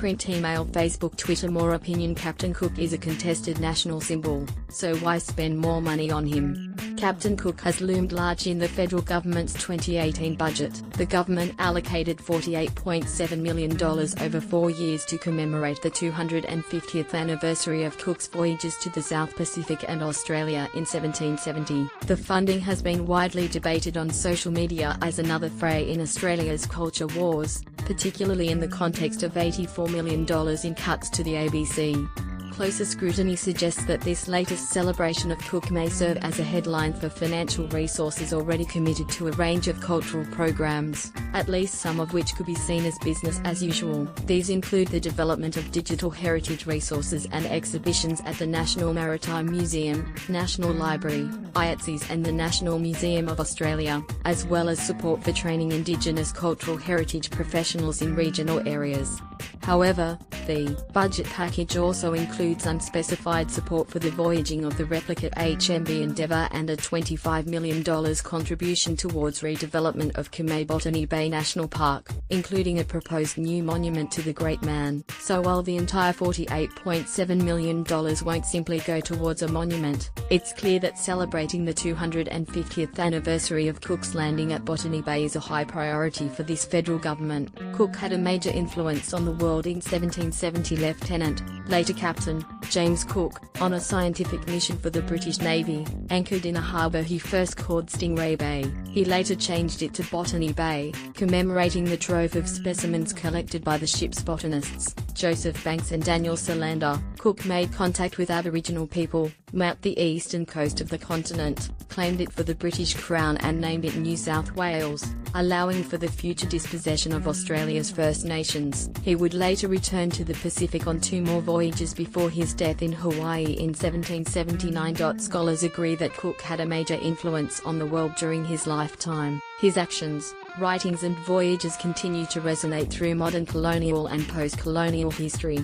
print, email, Facebook, Twitter, more opinion. Captain Cook is a contested national symbol, so why spend more money on him? Captain Cook has loomed large in the federal government's 2018 budget. The government allocated $48.7 million over 4 years to commemorate the 250th anniversary of Cook's voyages to the South Pacific and Australia in 1770. The funding has been widely debated on social media as another fray in Australia's culture wars, particularly in the context of $84 million in cuts to the ABC. Closer scrutiny suggests that this latest celebration of Cook may serve as a headline for financial resources already committed to a range of cultural programs, at least some of which could be seen as business as usual. These include the development of digital heritage resources and exhibitions at the National Maritime Museum, National Library, IATSES and the National Museum of Australia, as well as support for training Indigenous cultural heritage professionals in regional areas. However, the budget package also includes unspecified support for the voyaging of the replica HMV Endeavour and a $25 million contribution towards redevelopment of Botany Bay National Park, including a proposed new monument to the Great Man. So while the entire $48.7 million won't simply go towards a monument, it's clear that celebrating the 250th anniversary of Cook's landing at Botany Bay is a high priority for this federal government. Cook had a major influence on the world in 1770. Lieutenant, later Captain, James Cook, on a scientific mission for the British Navy, anchored in a harbour he first called Stingray Bay. He later changed it to Botany Bay, commemorating the trove of specimens collected by the ship's botanists, Joseph Banks and Daniel Solander. Cook made contact with Aboriginal people, mapped the eastern coast of the continent, claimed it for the British Crown and named it New South Wales, allowing for the future dispossession of Australia's First Nations. He would later return to the Pacific on 2 more voyages before his death in Hawaii in 1779. Scholars agree that Cook had a major influence on the world during his lifetime. His actions, writings and voyages continue to resonate through modern colonial and post-colonial history.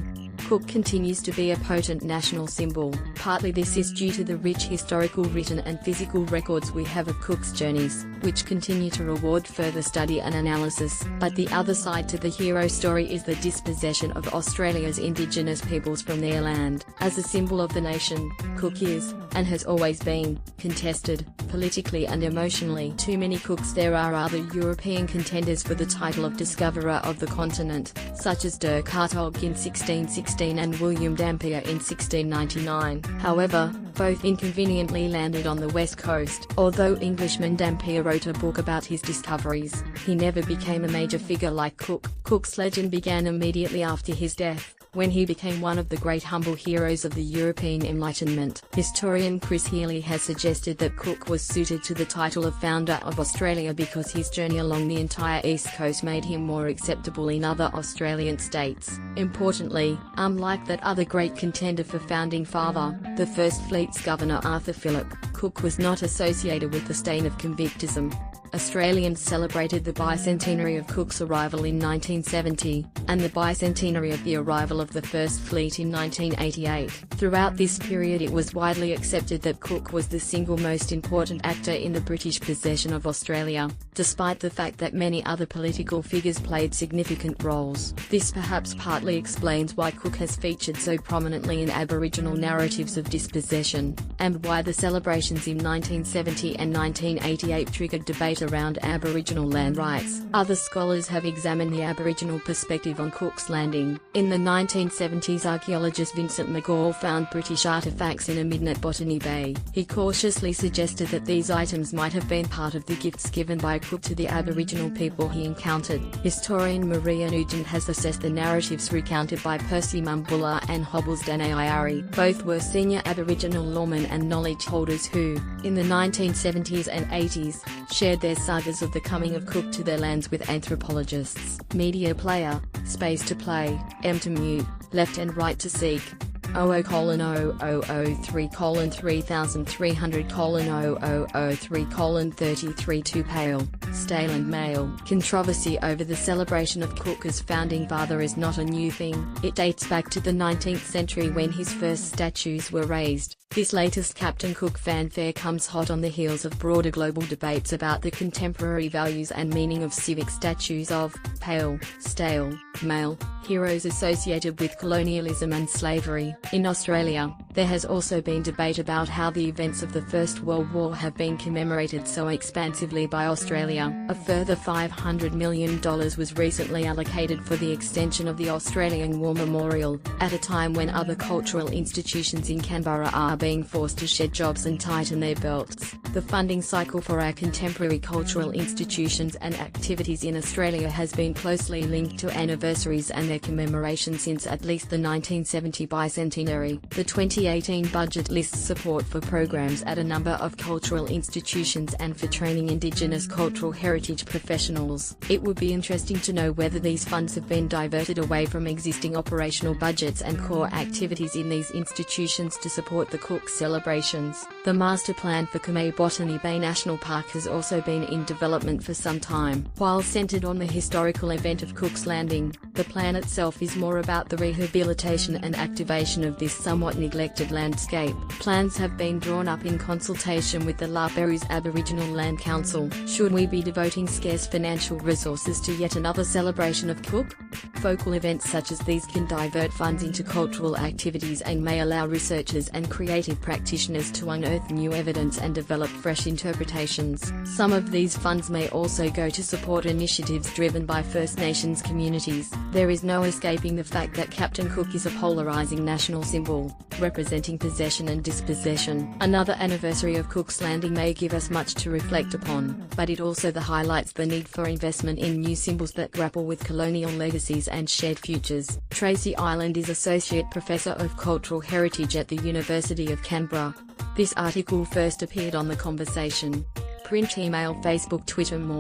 Cook continues to be a potent national symbol. Partly this is due to the rich historical written and physical records we have of Cook's journeys, which continue to reward further study and analysis. But the other side to the hero story is the dispossession of Australia's Indigenous peoples from their land. As a symbol of the nation, Cook is, and has always been, contested, politically and emotionally. Too many Cooks. There are other European contenders for the title of discoverer of the continent, such as Dirk Hartog in 1616 and William Dampier in 1699. However, both inconveniently landed on the west coast. Although Englishman Dampier wrote a book about his discoveries, he never became a major figure like Cook. Cook's legend began immediately after his death, when he became one of the great humble heroes of the European Enlightenment. Historian Chris Healy has suggested that Cook was suited to the title of founder of Australia because his journey along the entire east coast made him more acceptable in other Australian states. Importantly, unlike that other great contender for founding father, the First Fleet's Governor Arthur Phillip, Cook was not associated with the stain of convictism. Australians celebrated the bicentenary of Cook's arrival in 1970, and the bicentenary of the arrival of the First Fleet in 1988. Throughout this period it was widely accepted that Cook was the single most important actor in the British possession of Australia, despite the fact that many other political figures played significant roles. This perhaps partly explains why Cook has featured so prominently in Aboriginal narratives of dispossession, and why the celebrations in 1970 and 1988 triggered debate around Aboriginal land rights. Other scholars have examined the Aboriginal perspective on Cook's landing. In the 1970s, archaeologist Vincent McGaw found British artefacts in a midden at Botany Bay. He cautiously suggested that these items might have been part of the gifts given by Cook to the Aboriginal people he encountered. Historian Maria Nugent has assessed the narratives recounted by Percy Mumbulla and Hobbles Danayari. Both were senior Aboriginal lawmen and knowledge holders who, in the 1970s and 80s, shared their sagas of the coming of Cook to their lands with anthropologists. Media player, space to play, M to mute, left and right to seek. 0003:3300:003:33 to Pale, Stale and Male. Controversy over the celebration of Cook as founding father is not a new thing. It dates back to the 19th century when his first statues were raised. This latest Captain Cook fanfare comes hot on the heels of broader global debates about the contemporary values and meaning of civic statues of pale, stale, male heroes associated with colonialism and slavery. In Australia, there has also been debate about how the events of the First World War have been commemorated so expansively by Australia. A further $500 million was recently allocated for the extension of the Australian War Memorial, at a time when other cultural institutions in Canberra are being forced to shed jobs and tighten their belts. The funding cycle for our contemporary cultural institutions and activities in Australia has been closely linked to anniversaries and their commemoration since at least the 1970 bicentenary. The 2018 budget lists support for programs at a number of cultural institutions and for training Indigenous cultural heritage professionals. It would be interesting to know whether these funds have been diverted away from existing operational budgets and core activities in these institutions to support the Cook celebrations. The master plan for Kamei Botany Bay National Park has also been in development for some time. While centered on the historical event of Cook's Landing, the plan itself is more about the rehabilitation and activation of this somewhat neglected landscape. Plans have been drawn up in consultation with the La Perouse Aboriginal Land Council. Should we be devoting scarce financial resources to yet another celebration of Cook? Focal events such as these can divert funds into cultural activities and may allow researchers and creative practitioners to unearth new evidence and develop fresh interpretations. Some of these funds may also go to support initiatives driven by First Nations communities. There is no escaping the fact that Captain Cook is a polarizing national symbol, representing possession and dispossession. Another anniversary of Cook's Landing may give us much to reflect upon, but it also highlights the need for investment in new symbols that grapple with colonial legacies and shared futures. Tracy Ireland is Associate Professor of Cultural Heritage at the University of Canberra. This article first appeared on The Conversation. Print, email, Facebook, Twitter. More